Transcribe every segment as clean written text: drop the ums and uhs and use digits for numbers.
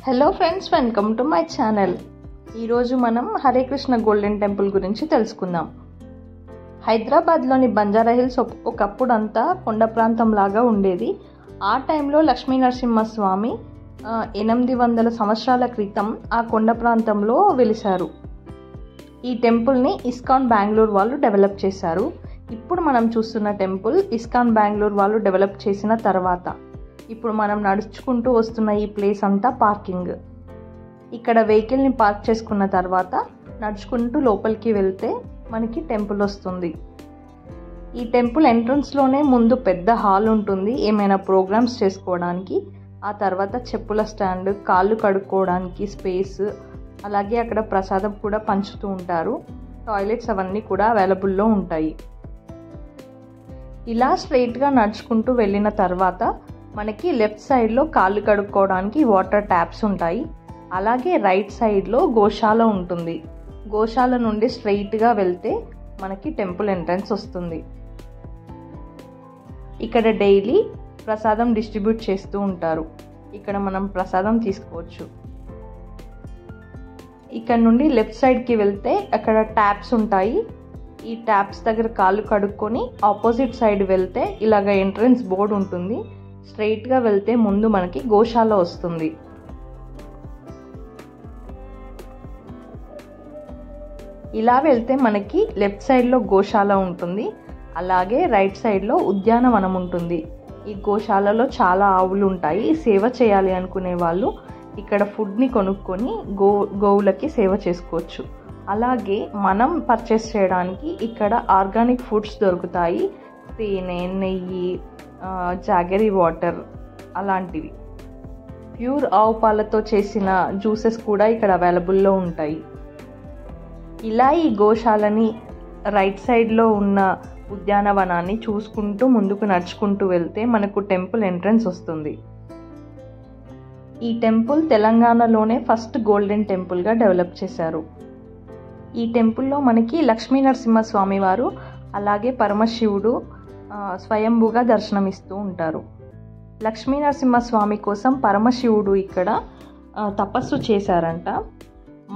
Hello friends, welcome to my channel. ఈరోజు మనం Hare Krishna golden temple గురించి తెలుసుకుందాం. హైదరాబాద్లోని బంజారా హిల్స్ ఒకప్పుడు అంతా కొండ ప్రాంతం లాగా ఉండేది. ఆ టైంలో లక్ష్మీ నరసింహస్వామి 800 సంవత్సరాల క్రితం ఆ కొండ ప్రాంతంలో వెలిశారు. ఈ టెంపుల్ని ఇస్కాన్ బెంగళూరు వాళ్ళు డెవలప్ చేశారు. ఇప్పుడు మనం చూస్తున్న టెంపుల్ ఇస్కాన్ బెంగళూరు వాళ్ళు డెవలప్ చేసిన తర్వాత. ఇప్పుడు మనం నడుచుకుంటూ వస్తున్న ఈ ప్లేస్ అంతా పార్కింగ్. ఇక్కడ వెహికల్ని పార్క్ చేసుకున్న తర్వాత నడుచుకుంటూ లోపలికి వెళ్తే మనకి టెంపుల్ వస్తుంది. ఈ టెంపుల్ ఎంట్రన్స్లోనే ముందు పెద్ద హాల్ ఉంటుంది, ఏమైనా ప్రోగ్రామ్స్ చేసుకోవడానికి. ఆ తర్వాత చెప్పుల స్టాండ్, కాళ్ళు కడుక్కోవడానికి స్పేస్, అలాగే అక్కడ ప్రసాదం కూడా పంచుతూ ఉంటారు. టాయిలెట్స్ అవన్నీ కూడా అవైలబుల్లో ఉంటాయి. ఇలా స్ట్రైట్గా నడుచుకుంటూ వెళ్ళిన తర్వాత మనకి లెఫ్ట్ సైడ్లో కాళ్ళు కడుక్కోవడానికి వాటర్ ట్యాప్స్ ఉంటాయి. అలాగే రైట్ సైడ్లో గోశాల ఉంటుంది. గోశాల నుండి స్ట్రైట్గా వెళ్తే మనకి టెంపుల్ ఎంట్రన్స్ వస్తుంది. ఇక్కడ డైలీ ప్రసాదం డిస్ట్రిబ్యూట్ చేస్తూ ఉంటారు. ఇక్కడ మనం ప్రసాదం తీసుకోవచ్చు. ఇక్కడ నుండి లెఫ్ట్ సైడ్కి వెళ్తే అక్కడ ట్యాప్స్ ఉంటాయి. ఈ ట్యాప్స్ దగ్గర కాళ్ళు కడుక్కొని ఆపోజిట్ సైడ్ వెళ్తే ఇలాగ ఎంట్రన్స్ బోర్డు ఉంటుంది. స్ట్రైట్గా వెళ్తే ముందు మనకి గోశాల వస్తుంది. ఇలా వెళ్తే మనకి లెఫ్ట్ సైడ్లో గోశాల ఉంటుంది. అలాగే రైట్ సైడ్లో ఉద్యానవనం ఉంటుంది. ఈ గోశాలలో చాలా ఆవులు ఉంటాయి. సేవ చేయాలి అనుకునే వాళ్ళు ఇక్కడ ఫుడ్ని కొనుక్కొని గోవులకి సేవ చేసుకోవచ్చు. అలాగే మనం పర్చేస్ చేయడానికి ఇక్కడ ఆర్గానిక్ ఫుడ్స్ దొరుకుతాయి. తేనె, నెయ్యి, జాగరీ వాటర్ అలాంటివి. ప్యూర్ ఆవు పాలతో చేసిన జ్యూసెస్ కూడా ఇక్కడ అవైలబుల్లో ఉంటాయి. ఇలా ఈ గోశాలని రైట్ సైడ్లో ఉన్న ఉద్యానవనాన్ని చూసుకుంటూ ముందుకు నడుచుకుంటూ వెళ్తే మనకు టెంపుల్ ఎంట్రన్స్ వస్తుంది. ఈ టెంపుల్ తెలంగాణలోనే ఫస్ట్ గోల్డెన్ టెంపుల్గా డెవలప్ చేశారు. ఈ టెంపుల్లో మనకి లక్ష్మీ నరసింహస్వామి వారు అలాగే పరమశివుడు స్వయంభూగా దర్శనమిస్తూ ఉంటారు. లక్ష్మీ నరసింహస్వామి కోసం పరమశివుడు ఇక్కడ తపస్సు చేశారంట.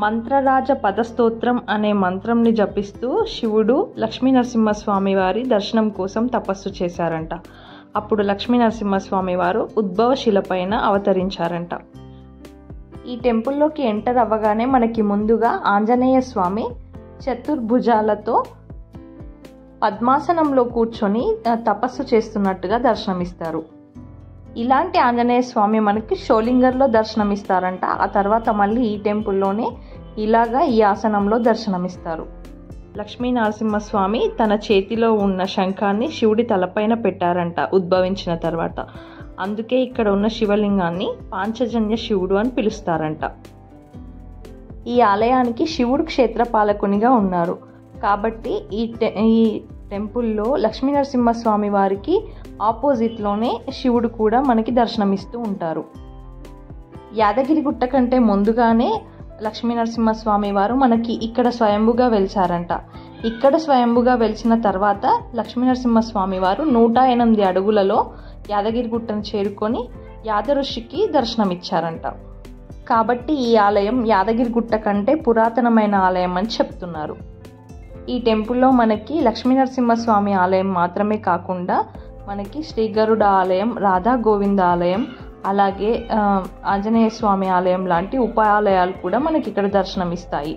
మంత్రరాజ పదస్తోత్రం అనే మంత్రంని జపిస్తూ శివుడు లక్ష్మీ నరసింహస్వామి వారి దర్శనం కోసం తపస్సు చేశారంట. అప్పుడు లక్ష్మీ నరసింహస్వామి వారు ఉద్భవ శిల పైన అవతరించారంట. ఈ టెంపుల్లోకి ఎంటర్ అవ్వగానే మనకి ముందుగా ఆంజనేయ స్వామి చతుర్భుజాలతో పద్మాసనంలో కూర్చొని తపస్సు చేస్తున్నట్టుగా దర్శనమిస్తారు. ఇలాంటి ఆంజనేయ స్వామి మనకి షోలింగర్లో దర్శనమిస్తారంట. ఆ తర్వాత మళ్ళీ ఈ టెంపుల్లోనే ఇలాగా ఈ ఆసనంలో దర్శనమిస్తారు. లక్ష్మీ నరసింహస్వామి తన చేతిలో ఉన్న శంఖాన్ని శివుడి తలపైన పెట్టారంట ఉద్భవించిన తర్వాత. అందుకే ఇక్కడ ఉన్న శివలింగాన్ని పాంచజన్య శివుడు అని పిలుస్తారంట. ఈ ఆలయానికి శివుడు క్షేత్రపాలకునిగా ఉన్నారు. కాబట్టి ఈ టెంపుల్లో లక్ష్మీ నరసింహస్వామి వారికి ఆపోజిట్లోనే శివుడు కూడా మనకి దర్శనమిస్తూ ఉంటారు. యాదగిరి గుట్ట కంటే ముందుగానే లక్ష్మీ నరసింహస్వామి వారు మనకి ఇక్కడ స్వయంభుగా వెలిచారంట. ఇక్కడ స్వయంభుగా వెలిచిన తర్వాత లక్ష్మీ నరసింహస్వామి వారు 108 అడుగులలో యాదగిరి గుట్టను చేరుకొని యాదఋషికి దర్శనమిచ్చారంట. కాబట్టి ఈ ఆలయం యాదగిరి గుట్ట కంటే పురాతనమైన ఆలయం అని చెప్తున్నారు. ఈ టెంపుల్లో మనకి లక్ష్మీ నరసింహస్వామి ఆలయం మాత్రమే కాకుండా మనకి శ్రీ గరుడ ఆలయం, రాధా గోవింద ఆలయం, అలాగే ఆంజనేయ స్వామి ఆలయం లాంటి ఉప ఆలయాలు కూడా మనకి ఇక్కడ దర్శనమిస్తాయి.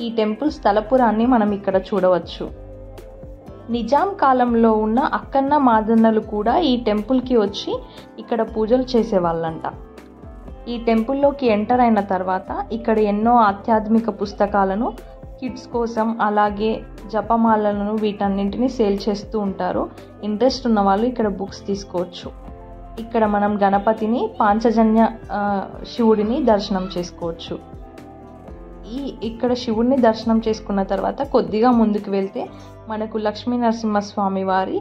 ఈ టెంపుల్ స్థలపురాన్ని మనం ఇక్కడ చూడవచ్చు. నిజాం కాలంలో ఉన్న అక్కన్న మాదన్నలు కూడా ఈ టెంపుల్కి వచ్చి ఇక్కడ పూజలు చేసేవాళ్ళంట. ఈ టెంపుల్లోకి ఎంటర్ అయిన తర్వాత ఇక్కడ ఎన్నో ఆధ్యాత్మిక పుస్తకాలను కిడ్స్ కోసం, అలాగే జపమాలను వీటన్నింటినీ సేల్ చేస్తూ ఉంటారు. ఇంట్రెస్ట్ ఉన్న వాళ్ళు ఇక్కడ బుక్స్ తీసుకోవచ్చు. ఇక్కడ మనం గణపతిని, పాంచజన్య శివుడిని దర్శనం చేసుకోవచ్చు. ఇక్కడ శివుడిని దర్శనం చేసుకున్న తర్వాత కొద్దిగా ముందుకు వెళ్తే మనకు లక్ష్మీ నరసింహస్వామి వారి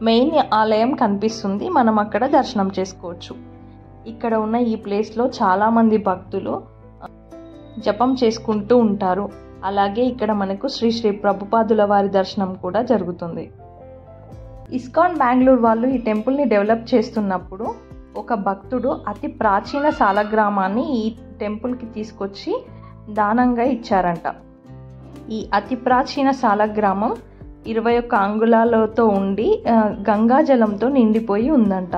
మెయిన్ ఆలయం కనిపిస్తుంది. మనం అక్కడ దర్శనం చేసుకోవచ్చు. ఇక్కడ ఉన్న ఈ ప్లేస్లో చాలామంది భక్తులు జపం చేసుకుంటూ ఉంటారు. అలాగే ఇక్కడ మనకు శ్రీ శ్రీ ప్రభుపాదుల వారి దర్శనం కూడా జరుగుతుంది. ఇస్కాన్ బెంగళూరు వాళ్ళు ఈ టెంపుల్ని డెవలప్ చేస్తున్నప్పుడు ఒక భక్తుడు అతి ప్రాచీన సాలగ్రామాన్ని ఈ టెంపుల్కి తీసుకొచ్చి దానంగా ఇచ్చారంట. ఈ అతి ప్రాచీన సాలగ్రామం 21 అంగుళాలతో ఉండి గంగాజలంతో నిండిపోయి ఉందంట.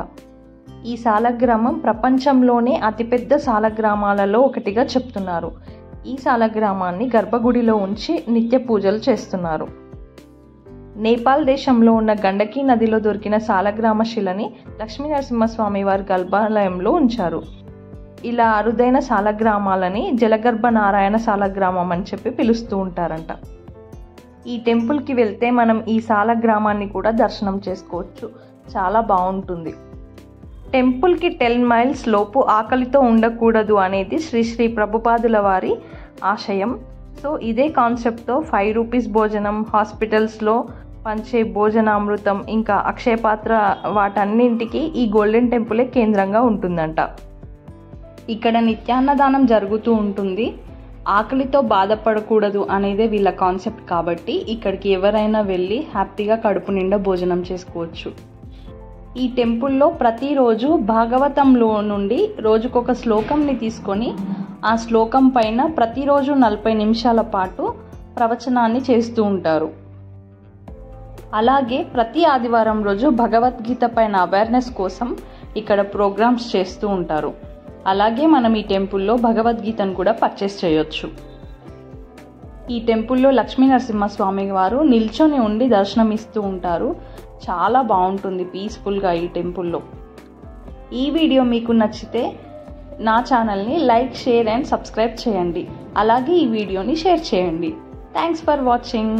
ఈ సాలగ్రామం ప్రపంచంలోనే అతిపెద్ద సాలగ్రామాలలో ఒకటిగా చెప్తున్నారు. ఈ సాలగ్రామాన్ని గర్భగుడిలో ఉంచి నిత్య పూజలు చేస్తున్నారు. నేపాల్ దేశంలో ఉన్న గండకీ నదిలో దొరికిన సాలగ్రామ శిలని లక్ష్మీనరసింహస్వామి వారి గర్భాలయంలో ఉంచారు. ఇలా అరుదైన సాలగ్రామాలని జలగర్భ నారాయణ సాలగ్రామం అని చెప్పి పిలుస్తూ ఉంటారంట. ఈ టెంపుల్కి వెళ్తే మనం ఈ సాలగ్రామాన్ని కూడా దర్శనం చేసుకోవచ్చు. చాలా బాగుంటుంది. టెంపుల్కి 10 మైల్స్ లోపు ఆకలితో ఉండకూడదు అనేది శ్రీ శ్రీ ప్రభుపాదుల వారి ఆశయం. సో ఇదే కాన్సెప్ట్తో 5 రూపీస్ భోజనం, హాస్పిటల్స్లో పంచే భోజనామృతం, ఇంకా అక్షయపాత్ర వాటన్నింటికి ఈ గోల్డెన్ టెంపులే కేంద్రంగా ఉంటుందంట. ఇక్కడ నిత్యాన్నదానం జరుగుతూ ఉంటుంది. ఆకలితో బాధపడకూడదు అనేదే వీళ్ళ కాన్సెప్ట్ కాబట్టి ఇక్కడికి ఎవరైనా వెళ్ళి హ్యాపీగా కడుపు నిండా భోజనం చేసుకోవచ్చు. ఈ టెంపుల్లో ప్రతిరోజు భాగవతంలో నుండి రోజుకొక శ్లోకంని తీసుకొని ఆ శ్లోకం పైన ప్రతిరోజు 40 నిమిషాల పాటు ప్రవచనాన్ని చేస్తూ ఉంటారు. అలాగే ప్రతి ఆదివారం రోజు భగవద్గీత పైన అవేర్నెస్ కోసం ఇక్కడ ప్రోగ్రామ్స్ చేస్తూ ఉంటారు. అలాగే మనం ఈ టెంపుల్లో భగవద్గీతను కూడా పర్చేస్ చేయొచ్చు. ఈ టెంపుల్లో లక్ష్మీనరసింహస్వామి వారు నిల్చొని ఉండి దర్శనమిస్తూ ఉంటారు. చాలా బాగుంటుంది పీస్ఫుల్గా ఈ టెంపుల్లో. ఈ వీడియో మీకు నచ్చితే నా ఛానల్ని లైక్, షేర్ అండ్ సబ్స్క్రైబ్ చేయండి. అలాగే ఈ వీడియోని షేర్ చేయండి. Thanks for watching.